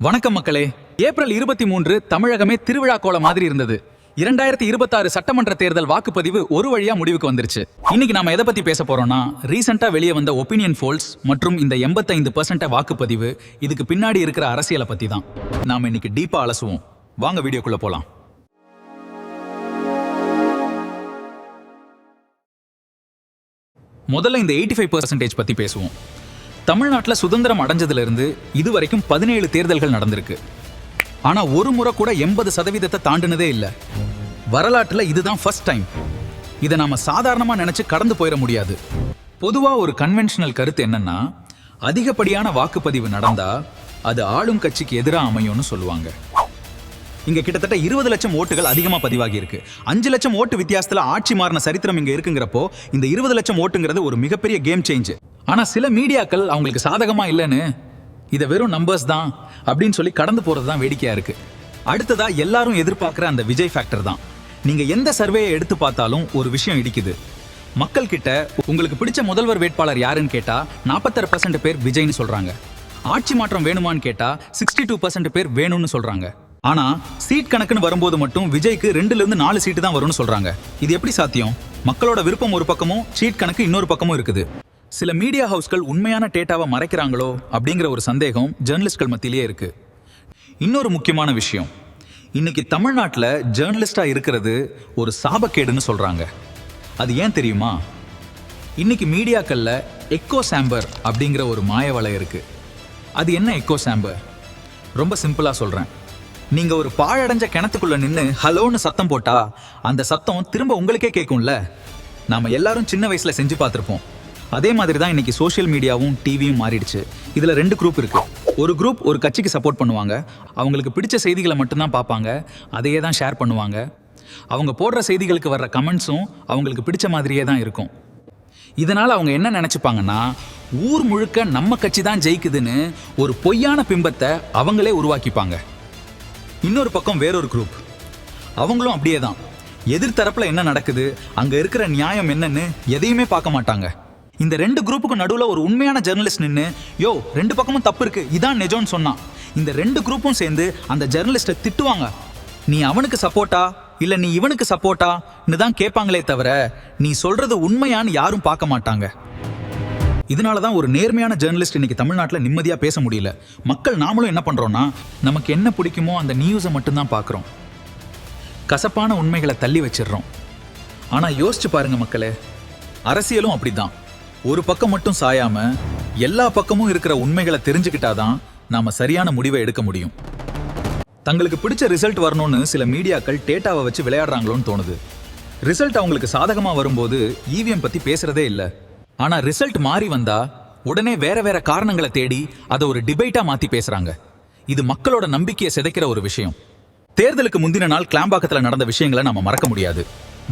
வணக்கம் மக்களே. ஏப்ரல் 23 தமிழகமே திருவிழா கோல மாதிரி இருந்தது. 2026 சட்டமன்ற தேர்தல் வாக்குப்பதிவு ஒரு வழியா முடிவுக்கு வந்துருச்சு. இன்னைக்கு நாம எதை பத்தி பேச போறோம்னா, ரீசெண்டா வெளியே வந்த ஒப்பீனியன் போல்ஸ் மற்றும் இந்த 85% வாக்குப்பதிவு, இதுக்கு பின்னாடி இருக்கிற அரசியலை பத்தி தான் நாம இன்னைக்கு டீப்பா அலசுவோம். வாங்க வீடியோக்குள்ள போலாம். முதல்ல இந்த 85% பத்தி பேசுவோம். தமிழ்நாட்டில் சுதந்திரம் அடைஞ்சதுல இருந்து இதுவரைக்கும் 17 தேர்தல்கள் நடந்திருக்கு. ஆனா ஒரு முறை கூட 80% தாண்டினதே இல்லை. வரலாற்றுல இதுதான் ஃபர்ஸ்ட் டைம். இதை நாம சாதாரணமா நினைச்சு கடந்து போயிட முடியாது. பொதுவா ஒரு கன்வென்ஷனல் கருத்து என்னன்னா, அதிகப்படியான வாக்குப்பதிவு நடந்தா அது ஆளும் கட்சிக்கு எதிராக அமையும்னு சொல்லுவாங்க. இங்க கிட்டத்தட்ட 20 லட்சம் ஓட்டுகள் அதிகமா பதிவாகி இருக்கு. 5 லட்சம் ஓட்டு வித்தியாசத்துல ஆட்சி மாறின சரித்திரம் இங்க இருக்குங்கிறப்போ இந்த 20 லட்சம் ஓட்டுங்கிறது ஒரு மிகப்பெரிய கேம் சேஞ்ச். ஆனா சில மீடியாக்கள் அவங்களுக்கு சாதகமா இல்லைன்னு இதை வெறும் நம்பர்ஸ் தான் அப்படின்னு சொல்லி கடந்து போறது தான் வேடிக்கையா இருக்கு. அடுத்ததா எல்லாரும் எதிர்பார்க்கிற அந்த விஜய் ஃபேக்டர் தான். நீங்க எந்த சர்வேயை எடுத்து பார்த்தாலும் ஒரு விஷயம் இடிக்குது. மக்கள் கிட்ட உங்களுக்கு பிடிச்ச முதல்வர் வேட்பாளர் யாருன்னு கேட்டா 46% பேர் விஜய்னு சொல்றாங்க. ஆட்சி மாற்றம் வேணுமான்னு கேட்டா 62% பேர் வேணும்னு சொல்றாங்க. ஆனா சீட் கணக்குன்னு வரும்போது மட்டும் விஜய்க்கு 2 to 4 சீட்டு தான் வரும்னு சொல்றாங்க. இது எப்படி சாத்தியம்? மக்களோட விருப்பம் ஒரு பக்கமும் சீட் கணக்கு இன்னொரு பக்கமும் இருக்குது. சில மீடியா ஹவுஸ்கள் உண்மையான டேட்டாவை மறைக்கிறாங்களோ அப்படிங்கிற ஒரு சந்தேகம் ஜேர்னலிஸ்ட்கள் மத்தியிலேயே இருக்கு. இன்னொரு முக்கியமான விஷயம், இன்னைக்கு தமிழ்நாட்டில் ஜேர்னலிஸ்டா இருக்கிறது ஒரு சாபக்கேடுன்னு சொல்றாங்க. அது ஏன் தெரியுமா? இன்னைக்கு மீடியாக்கள்ல எக்கோ சாம்பர் அப்படிங்கிற ஒரு மாயவலை இருக்கு. அது என்ன எக்கோ சாம்பர்? ரொம்ப சிம்பிளா சொல்றேன். நீங்க ஒரு பாழடைஞ்ச கிணத்துக்குள்ள நின்று ஹலோன்னு சத்தம் போட்டா அந்த சத்தம் திரும்ப உங்களுக்கே கேட்கும்ல. நாம எல்லாரும் சின்ன வயசுல செஞ்சு பார்த்திருப்போம். அதே மாதிரி தான் இன்னைக்கு சோஷியல் மீடியாவும் டிவியும் மாறிடுச்சு. இதுல 2 குரூப் இருக்கு. ஒரு குரூப் ஒரு கட்சிக்கு சப்போர்ட் பண்ணுவாங்க. அவங்களுக்கு பிடிச்ச செய்திகளை மட்டும்தான் பார்ப்பாங்க, அதையே தான் ஷேர் பண்ணுவாங்க. அவங்க போடுற செய்திகளுக்கு வர்ற கமெண்ட்ஸும் அவங்களுக்கு பிடிச்ச மாதிரியே தான் இருக்கும். இதனால அவங்க என்ன நினைச்சுப்பாங்கன்னா, ஊர் முழுக்க நம்ம கட்சி தான் ஜெயிக்குதுன்னு ஒரு பொய்யான பிம்பத்தை அவங்களே உருவாக்கிப்பாங்க. இன்னொரு பக்கம் வேறொரு குரூப், அவங்களும் அப்படியே தான். எதிர்த்தரப்புல என்ன நடக்குது, அங்க இருக்கிற நியாயம் என்னன்னு எதையுமே பார்க்க மாட்டாங்க. இந்த 2 குரூப்புக்கும் நடுவுல ஒரு உண்மையான ஜெர்னலிஸ்ட் நின்று, யோ 2 பக்கமும் தப்பு இருக்கு, இதான் நிஜம்னு சொன்னான், இந்த 2 குரூப்பும் சேர்ந்து அந்த ஜெர்னலிஸ்ட்டை திட்டுவாங்க. நீ அவனுக்கு சப்போர்ட்டா இல்ல நீ இவனுக்கு சப்போர்ட்டான்னு தான் கேட்பாங்களே தவிர நீ சொல்றது உண்மையான்னு யாரும் பார்க்க மாட்டாங்க. இதனாலதான் ஒரு நேர்மையான ஜேர்னலிஸ்ட் இன்னைக்கு தமிழ்நாட்டில் நிம்மதியா பேச முடியல. மக்கள் நாமளும் என்ன பண்றோம்னா, நமக்கு என்ன பிடிக்குமோ அந்த நியூஸை மட்டும்தான் பார்க்குறோம். கசப்பான உண்மைகளை தள்ளி வச்சிடுறோம். ஆனா யோசிச்சு பாருங்க மக்களே, அரசியலும் அப்படிதான். ஒரு பக்கம் மட்டும் சாயாம எல்லா பக்கமும் இருக்கிற உண்மைகளை தெரிஞ்சுக்கிட்டாதான் நாம சரியான முடிவை எடுக்க முடியும். தங்களுக்கு பிடிச்ச ரிசல்ட் வரணும்னு சில மீடியாக்கள் டேட்டாவை வச்சு விளையாடுறாங்களோன்னு தோணுது. ரிசல்ட் அவங்களுக்கு சாதகமா வரும்போது இவிஎம் பத்தி பேசுறதே இல்லை. ஆனா ரிசல்ட் மாறி வந்தா உடனே வேற வேற காரணங்களை தேடி அதை ஒரு டிபேட்டா மாத்தி பேசுறாங்க. இது மக்களோட நம்பிக்கையை சிதைக்கிற ஒரு விஷயம். தேர்தலுக்கு முந்தின நாள் கிளாம்பாக்கத்துல நடந்த விஷயங்களை நாம மறக்க முடியாது.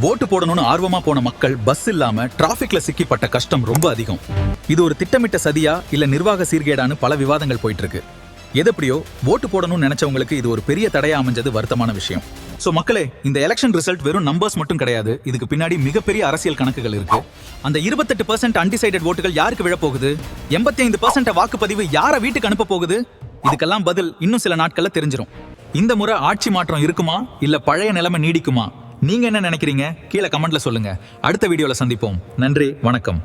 ஓட்டு போடணும்னு ஆர்வமா போன மக்கள் பஸ் இல்லாம டிராபிக்ல சிக்கிப்பட்ட கஷ்டம் ரொம்ப அதிகம். இது ஒரு திட்டமிட்ட சதியா இல்ல நிர்வாக சீர்கேடான்னு பல விவாதங்கள் போயிட்டு இருக்கு. எதப்படியோ ஓட்டு போடணும்னு நினைச்சவங்களுக்கு இது ஒரு பெரிய தடையா அமைஞ்சது வருத்தமான விஷயம். சோ மக்களே, இந்த எலெக்ஷன் ரிசல்ட் வெறும் நம்பர்ஸ் மட்டும் கிடையாது. இதுக்கு பின்னாடி மிகப்பெரிய அரசியல் கணக்குகள் இருக்கு. அந்த 28% அன்டிசைடட் ஓட்டுகள் யாருக்கு விழப்போகுது? 85% வாக்குப்பதிவு யார வீட்டுக்கு அனுப்ப போகுது? இதுக்கெல்லாம் பதில் இன்னும் சில நாட்கள்ல தெரிஞ்சிடும். இந்த முறை ஆட்சி மாற்றம் இருக்குமா இல்ல பழைய நிலைமை நீடிக்குமா? நீங்க என்ன நினைக்கிறீங்க? கீழே கமெண்ட்ல சொல்லுங்க. அடுத்த வீடியோல சந்திப்போம். நன்றி, வணக்கம்.